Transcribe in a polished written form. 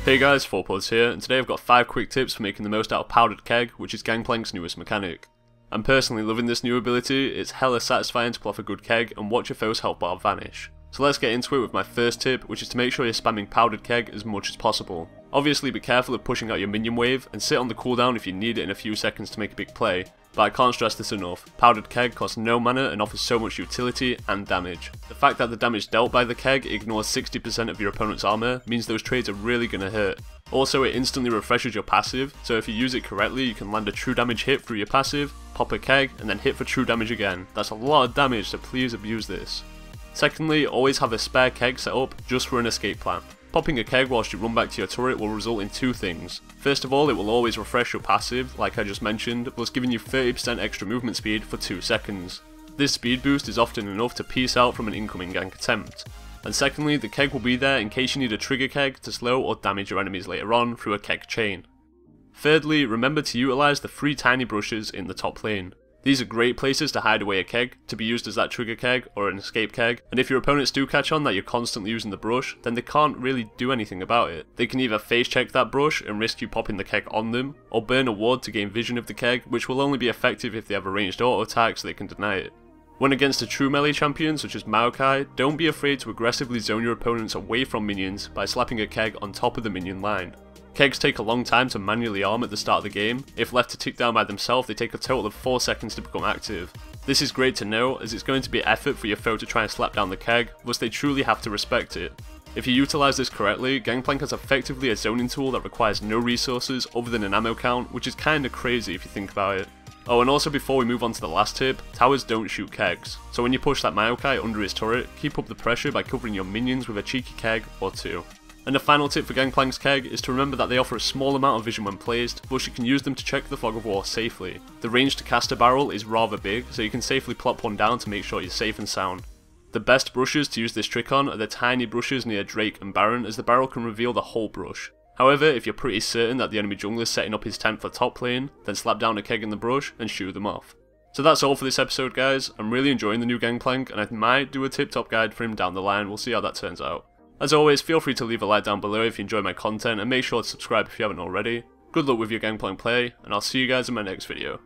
Hey guys, Fourpaws here, and today I've got 5 quick tips for making the most out of Powdered Keg, which is Gangplank's newest mechanic. I'm personally loving this new ability. It's hella satisfying to pull off a good keg and watch your foe's health bar vanish. So let's get into it with my first tip, which is to make sure you're spamming Powdered Keg as much as possible. Obviously be careful of pushing out your minion wave, and sit on the cooldown if you need it in a few seconds to make a big play, but I can't stress this enough. Powdered Keg costs no mana and offers so much utility and damage. The fact that the damage dealt by the keg ignores 60% of your opponent's armor means those trades are really gonna hurt. Also, it instantly refreshes your passive, so if you use it correctly you can land a true damage hit through your passive, pop a keg, and then hit for true damage again. That's a lot of damage, so please abuse this. Secondly, always have a spare keg set up just for an escape plan. Popping a keg whilst you run back to your turret will result in 2 things. First of all, it will always refresh your passive, like I just mentioned, plus giving you 30% extra movement speed for 2 seconds. This speed boost is often enough to peace out from an incoming gank attempt. And secondly, the keg will be there in case you need a trigger keg to slow or damage your enemies later on through a keg chain. Thirdly, remember to utilise the 3 tiny brushes in the top lane. These are great places to hide away a keg, to be used as that trigger keg or an escape keg, and if your opponents do catch on that you're constantly using the brush, then they can't really do anything about it. They can either face check that brush and risk you popping the keg on them, or burn a ward to gain vision of the keg, which will only be effective if they have a ranged auto attack so they can deny it. When against a true melee champion such as Maokai, don't be afraid to aggressively zone your opponents away from minions by slapping a keg on top of the minion line. Kegs take a long time to manually arm at the start of the game. If left to tick down by themselves, they take a total of 4 seconds to become active. This is great to know, as it's going to be effort for your foe to try and slap down the keg, thus they truly have to respect it. If you utilise this correctly, Gangplank is effectively a zoning tool that requires no resources other than an ammo count, which is kinda crazy if you think about it. Oh, and also before we move on to the last tip, towers don't shoot kegs, so when you push that Maokai under his turret, keep up the pressure by covering your minions with a cheeky keg or 2. And the final tip for Gangplank's keg is to remember that they offer a small amount of vision when placed, plus you can use them to check the fog of war safely. The range to cast a barrel is rather big, so you can safely plop one down to make sure you're safe and sound. The best brushes to use this trick on are the tiny brushes near Drake and Baron, as the barrel can reveal the whole brush. However, if you're pretty certain that the enemy jungler is setting up his tent for top lane, then slap down a keg in the brush and shoo them off. So that's all for this episode guys. I'm really enjoying the new Gangplank and I might do a tip top guide for him down the line, we'll see how that turns out. As always, feel free to leave a like down below if you enjoy my content and make sure to subscribe if you haven't already. Good luck with your Gangplank play, and I'll see you guys in my next video.